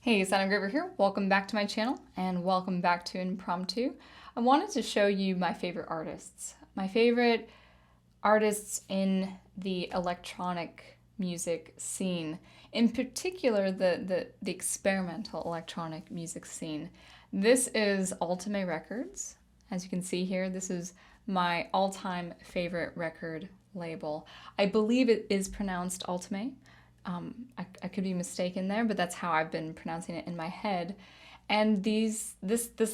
Hey, it's Engraver here. Welcome back to my channel and welcome back to Impromptu. I wanted to show you my favorite artists. My favorite artists in the electronic music scene. In particular, the experimental electronic music scene. This is Ultimae Records. As you can see here, this is my all-time favorite record label. I believe it is pronounced Ultimae. I could be mistaken there, but that's how I've been pronouncing it in my head. And this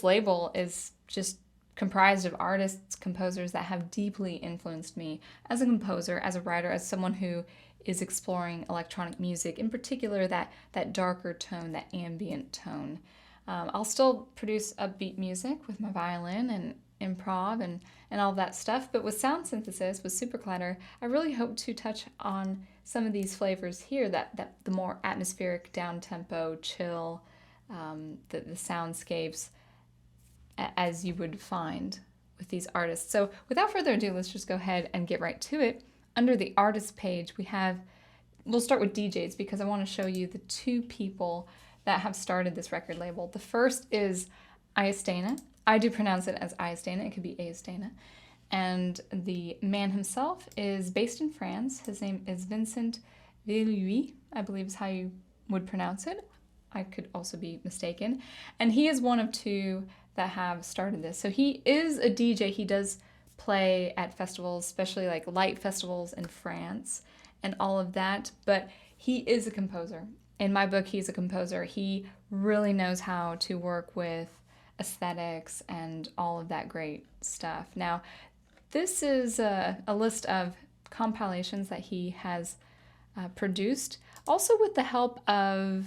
label is just comprised of artists, composers that have deeply influenced me as a composer, as a writer, as someone who is exploring electronic music, in particular that darker tone, that ambient tone. I'll still produce upbeat music with my violin and improv and all that stuff, but with sound synthesis, with SuperCollider, I really hope to touch on some of these flavors here, that the more atmospheric, down-tempo, chill, the soundscapes, as you would find with these artists. So without further ado, let's just go ahead and get right to it. Under the artist page, we'll start with DJs because I want to show you the two people that have started this record label. The first is Ayastana. I do pronounce it as Ayastana. It could be Ayastana. And the man himself is based in France. His name is Vincent Villouis, I believe is how you would pronounce it. I could also be mistaken. And he is one of two that have started this. So he is a DJ. He does play at festivals, especially like light festivals in France and all of that. But he is a composer. In my book, he's a composer. He really knows how to work with aesthetics and all of that great stuff. Now, this is a list of compilations that he has produced, also with the help of,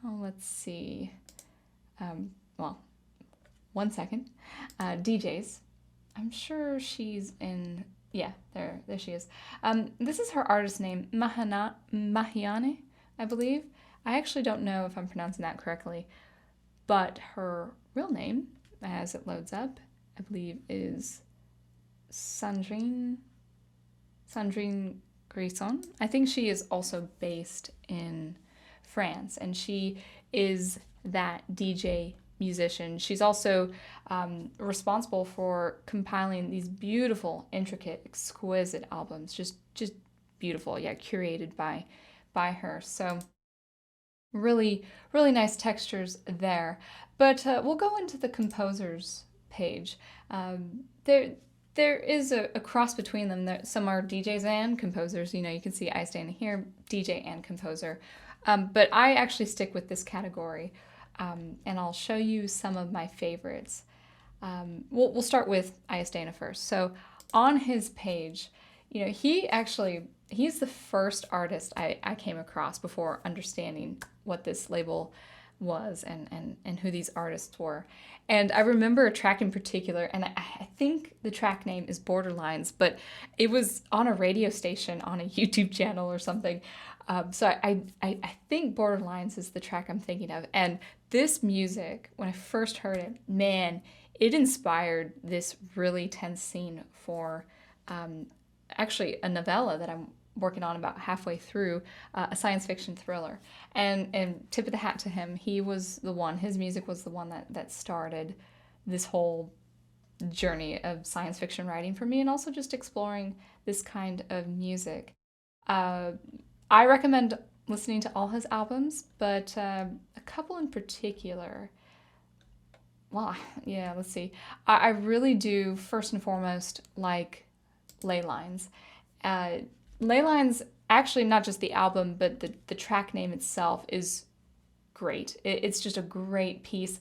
let's see, well, one second, DJs. I'm sure she's in, yeah, there she is. This is her artist name, Mahiane, I believe. I actually don't know if I'm pronouncing that correctly, but her real name, as it loads up, I believe is Sandrine Grisson. I think she is also based in France, and she is that DJ musician. She's also responsible for compiling these beautiful, intricate, exquisite albums. Just beautiful, yeah, curated by her. So really, really nice textures there. But we'll go into the composers page. There is a cross between them. Some are DJs and composers. You know, you can see I stand here, DJ and composer. But I actually stick with this category, and I'll show you some of my favorites. We'll start with Ayastana first. So on his page, you know, he's the first artist I came across before understanding what this label was and who these artists were. And I remember a track in particular, and I think the track name is Borderlines, but it was on a radio station on a YouTube channel or something. So I think Borderlines is the track I'm thinking of. And this music, when I first heard it, man, it inspired this really tense scene for actually a novella that I'm working on about halfway through, a science fiction thriller. And tip of the hat to him, his music was the one that started this whole journey of science fiction writing for me, and also just exploring this kind of music. I recommend listening to all his albums, but a couple in particular, well, yeah, let's see. I really do, first and foremost, like Ley Lines. Ley Lines, actually not just the album, but the track name itself is great. It's just a great piece.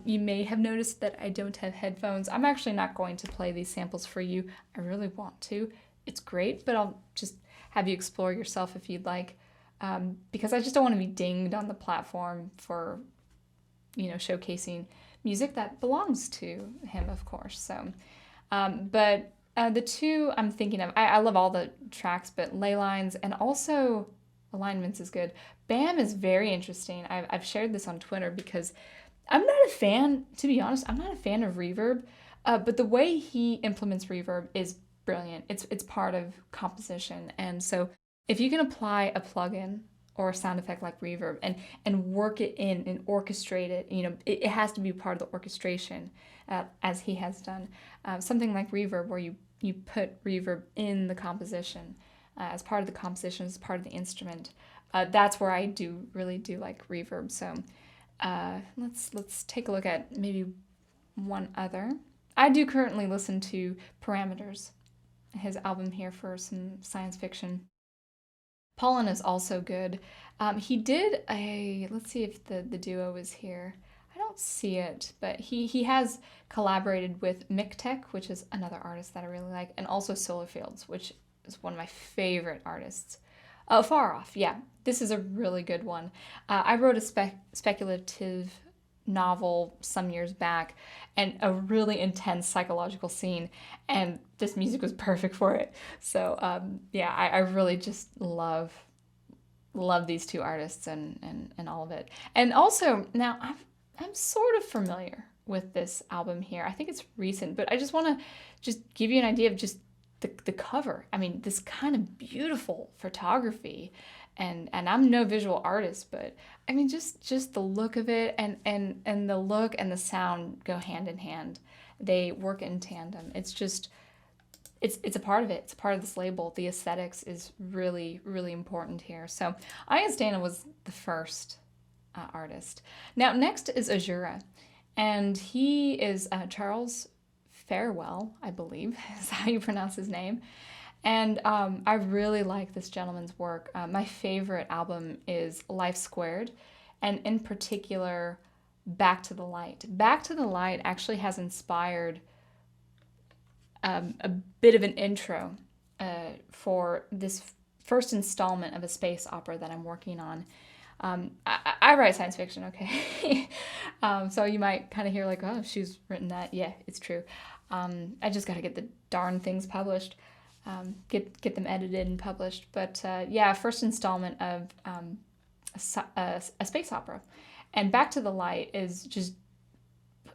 You may have noticed that I don't have headphones. I'm actually not going to play these samples for you. I really want to. It's great, but I'll just have you explore yourself if you'd like, because I just don't want to be dinged on the platform for, you know, showcasing music that belongs to him, of course. So, but the two I'm thinking of, I love all the tracks, but Ley Lines and also Alignments is good. Bam is very interesting. I've shared this on Twitter because I'm not a fan, to be honest, I'm not a fan of reverb, but the way he implements reverb is brilliant. It's part of composition. And so if you can apply a plugin or a sound effect like reverb and work it in and orchestrate it. It has to be part of the orchestration, as he has done. Something like reverb, where you put reverb in the composition, as part of the composition, as part of the instrument. That's where I really do like reverb. So let's take a look at maybe one other. I do currently listen to Parameters, his album here for some science fiction. Pollen is also good. He did let's see if the duo is here. I don't see it, but he has collaborated with Tech, which is another artist that I really like, and also Solar Fields, which is one of my favorite artists. Far Off, yeah. This is a really good one. I wrote a speculative novel some years back, and a really intense psychological scene, and this music was perfect for it. So yeah, I really just love these two artists and all of it. And also, now I'm sort of familiar with this album here. I think it's recent, but I just want to just give you an idea of just the cover. I mean, this kind of beautiful photography, and I'm no visual artist, but I mean, just the look of it, and the look and the sound go hand in hand. They work in tandem. It's just it's a part of it. It's a part of this label. The aesthetics is really, really important here. So I.S. Dana was the first artist. Now next is Azura, and he is Charles Farewell, I believe, is how you pronounce his name. And I really like this gentleman's work. My favorite album is Life Squared, and in particular, Back to the Light. Back to the Light actually has inspired a bit of an intro for this first installment of a space opera that I'm working on. I write science fiction, okay? So you might kind of hear like, oh, she's written that. Yeah, it's true. I just got to get the darn things published, get them edited and published. But yeah, first installment of a space opera. And Back to the Light is just,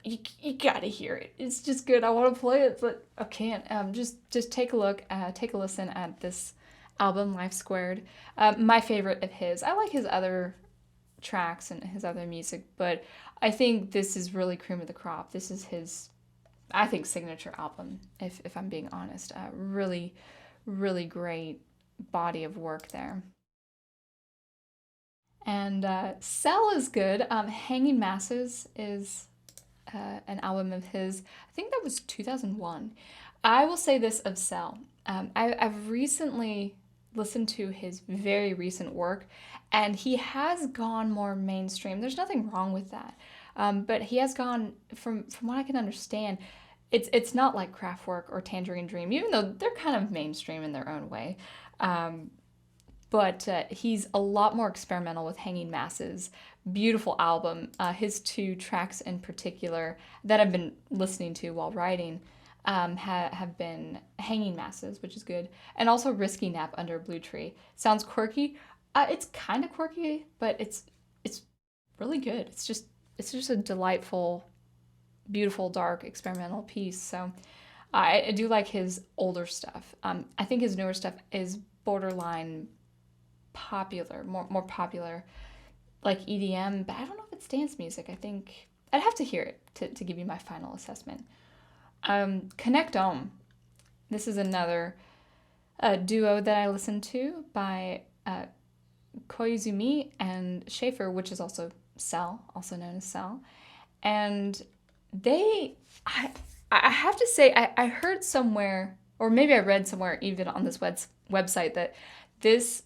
you gotta hear it. It's just good. I want to play it, but I can't. Just take a look, take a listen at this album, Life Squared. My favorite of his. I like his other tracks and his other music, but I think this is really cream of the crop. This is his, I think, signature album, if I'm being honest. Really, really great body of work there. And Cell is good. Hanging Masses is an album of his. I think that was 2001. I will say this of Cell. I've recently listened to his very recent work, and he has gone more mainstream. There's nothing wrong with that. But he has gone, from what I can understand, it's not like Kraftwerk or Tangerine Dream, even though they're kind of mainstream in their own way. But he's a lot more experimental with Hanging Masses. Beautiful album. His two tracks in particular that I've been listening to while writing have been Hanging Masses, which is good, and also Risky Nap Under a Blue Tree. Sounds quirky. It's kind of quirky, but it's really good. It's just a delightful, beautiful, dark, experimental piece. So I do like his older stuff. I think his newer stuff is borderline popular, more popular, like EDM, but I don't know if it's dance music. I think I'd have to hear it to give you my final assessment. Connect.ohm. This is another duo that I listened to by Koizumi and Schaefer, which is also Cell, also known as Cell. And I have to say, I heard somewhere, or maybe I read somewhere even on this website, that this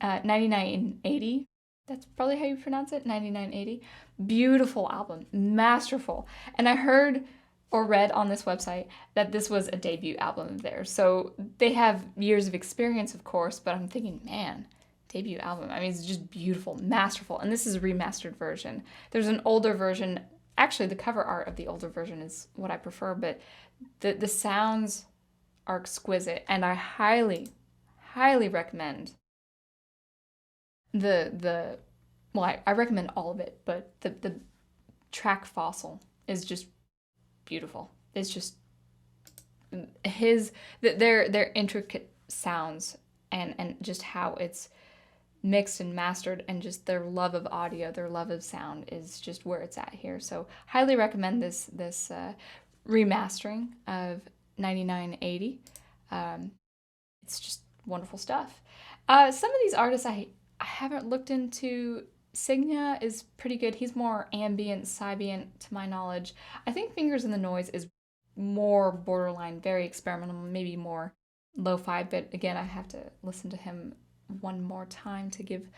9980, that's probably how you pronounce it, 9980, beautiful album, masterful. And I heard or read on this website that this was a debut album of theirs. So they have years of experience, of course, but I'm thinking, man, debut album. I mean, it's just beautiful, masterful. And this is a remastered version. There's an older version. Actually, the cover art of the older version is what I prefer, but the sounds are exquisite, and I highly, highly recommend I recommend all of it, but the track Fossil is just beautiful. It's just their intricate sounds and just how it's mixed and mastered, and just their love of audio, their love of sound is just where it's at here. So highly recommend this remastering of 9980. It's just wonderful stuff. Some of these artists I haven't looked into. Signa is pretty good. He's more ambient, Sybient to my knowledge. I think Fingers in the Noise is more borderline, very experimental, maybe more lo-fi, but again, I have to listen to him one more time to give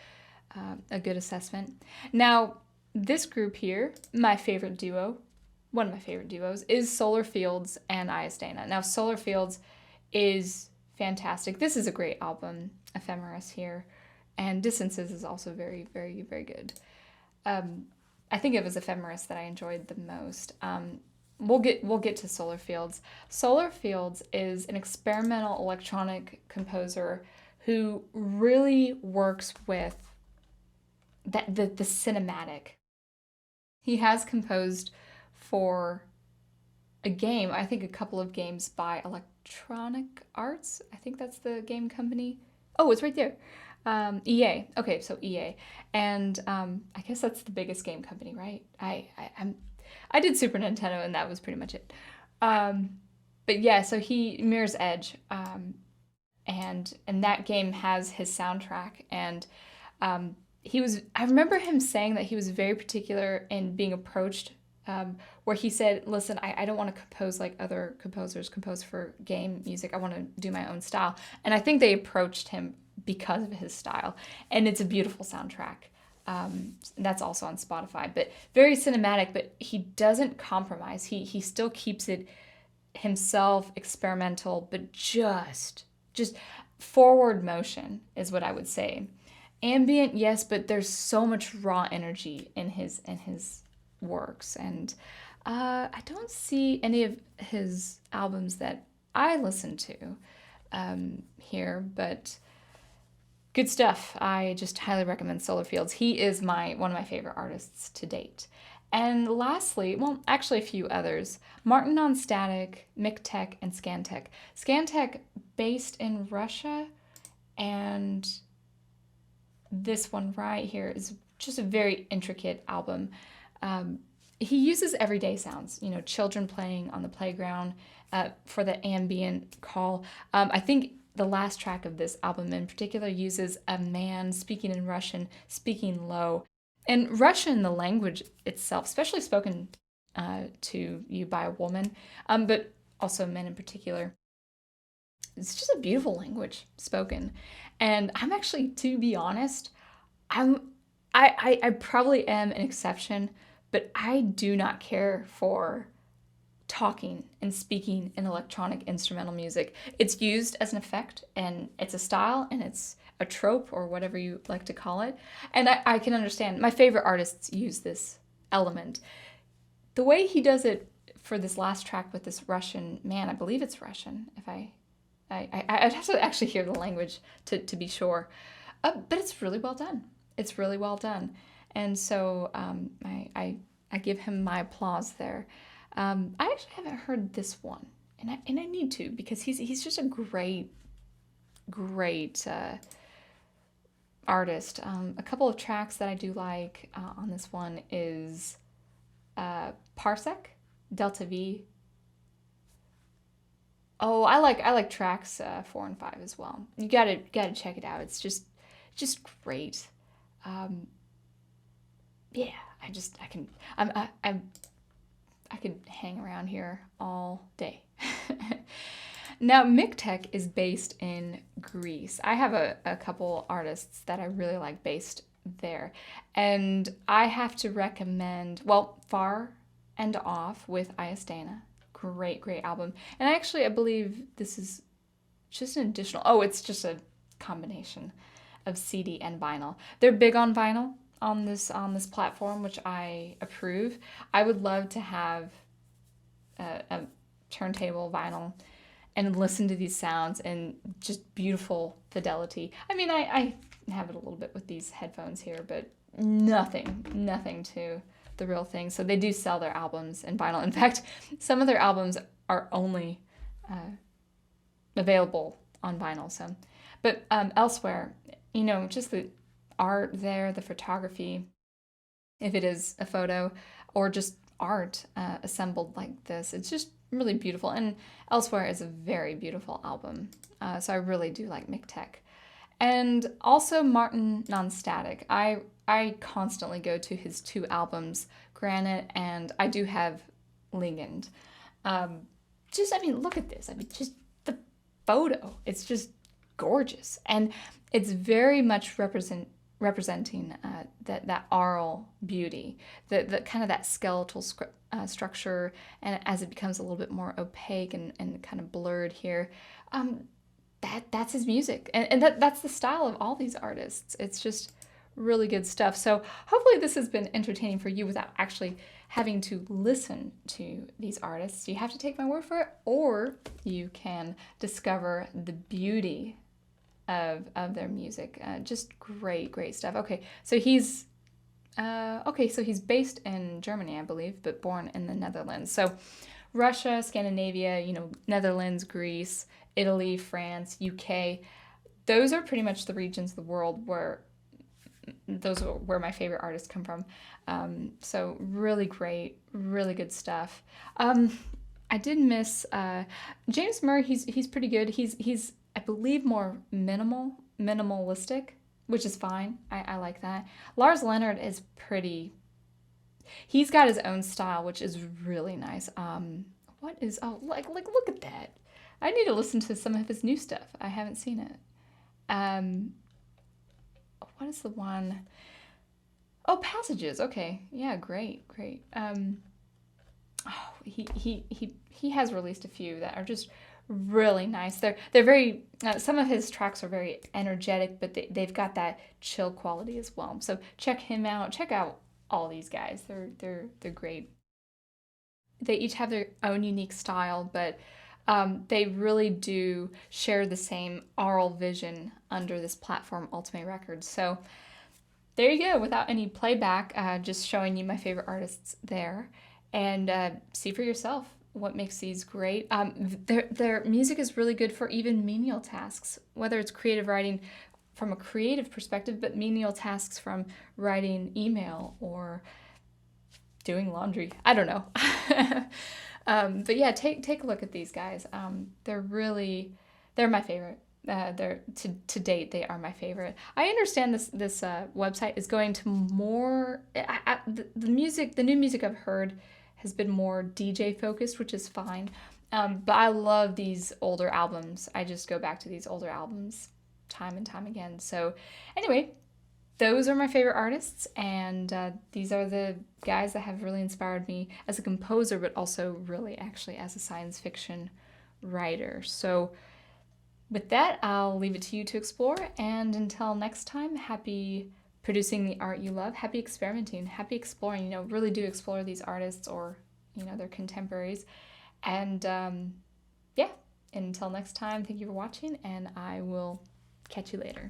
a good assessment. Now, this group here, my favorite duo, one of my favorite duos, is Solar Fields and Iastana. Now, Solar Fields is fantastic. This is a great album, Ephemeris here, and Distances is also very, very, very good. I think it was Ephemeris that I enjoyed the most. We'll get to Solar Fields. Solar Fields is an experimental electronic composer who really works with the cinematic. He has composed for a game, I think a couple of games by Electronic Arts. I think that's the game company. Oh, it's right there. EA. Okay, so EA. And I guess that's the biggest game company, right? I did Super Nintendo and that was pretty much it. But yeah, so he Mirror's Edge. And that game has his soundtrack, and I remember him saying that he was very particular in being approached, where he said, listen, I don't want to compose like other composers compose for game music. I want to do my own style. And I think they approached him because of his style. And it's a beautiful soundtrack. That's also on Spotify, but very cinematic, but he doesn't compromise. He still keeps it himself, experimental, but just forward motion is what I would say. Ambient, yes, but there's so much raw energy in his works, and I don't see any of his albums that I listen to here, but good stuff. I just highly recommend Solar Fields. He is one of my favorite artists to date. And lastly, well, actually a few others, Martin Non-Static, Mictech, and scann-teck. Scan-teck based in Russia, and this one right here is just a very intricate album. He uses everyday sounds, children playing on the playground for the ambient call. I think the last track of this album in particular uses a man speaking in Russian, speaking low. And Russian, the language itself, especially spoken to you by a woman, but also men in particular, it's just a beautiful language spoken. And I'm actually, to be honest, I probably am an exception, but I do not care for talking and speaking in electronic instrumental music. It's used as an effect, and it's a style, and it's a trope, or whatever you like to call it. And I can understand. My favorite artists use this element. The way he does it for this last track with this Russian man, I believe it's Russian, if I'd have to actually hear the language to be sure. But it's really well done. It's really well done. And so I give him my applause there. I actually haven't heard this one, and I need to, because he's just a great artist. A couple of tracks that I do like on this one is Parsec, Delta V. Oh, I like tracks 4 and 5 as well. You gotta check it out. It's just great. Yeah, I could hang around here all day. Now, Mictech is based in Greece. I have a couple artists that I really like based there. And I have to recommend, well, Far and Off with Iastana. Great album. And I believe this is just an additional, it's just a combination of CD and vinyl. They're big on vinyl on this platform, which I approve. I would love to have a turntable vinyl and listen to these sounds and just beautiful fidelity. I mean, I have it a little bit with these headphones here, but nothing to the real thing. So they do sell their albums in vinyl. In fact, some of their albums are only available on vinyl. So, but elsewhere, just the art there, the photography, if it is a photo or just art assembled like this. It's just really beautiful. And Elsewhere is a very beautiful album. So I really do like Mick. And also Martin Nonstatic. I constantly go to his 2 albums, Granite, and I do have Ligand. Look at this. Just the photo. It's just gorgeous. And it's very much representing that aural beauty, the kind of that skeletal structure, and as it becomes a little bit more opaque and kind of blurred here, that's his music, and that's the style of all these artists. It's just really good stuff. So hopefully this has been entertaining for you without actually having to listen to these artists. You have to take my word for it, or you can discover the beauty of their music. Just great stuff. Okay, so he's based in Germany, I believe, but born in the Netherlands. So Russia, Scandinavia, Netherlands, Greece, Italy, France, UK. Those are pretty much the regions of the world where my favorite artists come from. So really great, really good stuff. I did miss James Murray. He's pretty good. He's I believe more minimalistic, which is fine. I like that. Lars Leonard is pretty. He's got his own style, which is really nice. Look at that. I need to listen to some of his new stuff. I haven't seen it. What is the one? Oh, Passages. Okay. Yeah, great. He has released a few that are just really nice. They're very some of his tracks are very energetic, but they've got that chill quality as well. So check him out. Check out all these guys. They're great. They each have their own unique style, but they really do share the same aural vision under this platform, Ultimae Records. So there you go, without any playback, just showing you my favorite artists there. And see for yourself what makes these great. Their music is really good for even menial tasks, whether it's creative writing from a creative perspective, but menial tasks from writing email or doing laundry. I don't know. But yeah, take a look at these guys. They're my favorite. They're to date, they are my favorite. I understand this website is going to more the new music I've heard has been more DJ focused, which is fine. But I love these older albums. I just go back to these older albums time and time again. So anyway, those are my favorite artists, and these are the guys that have really inspired me as a composer, but also really actually as a science fiction writer. So with that, I'll leave it to you to explore, and until next time, happy producing the art you love, happy experimenting, happy exploring. Really do explore these artists or their contemporaries. And yeah, until next time, thank you for watching, and I will catch you later.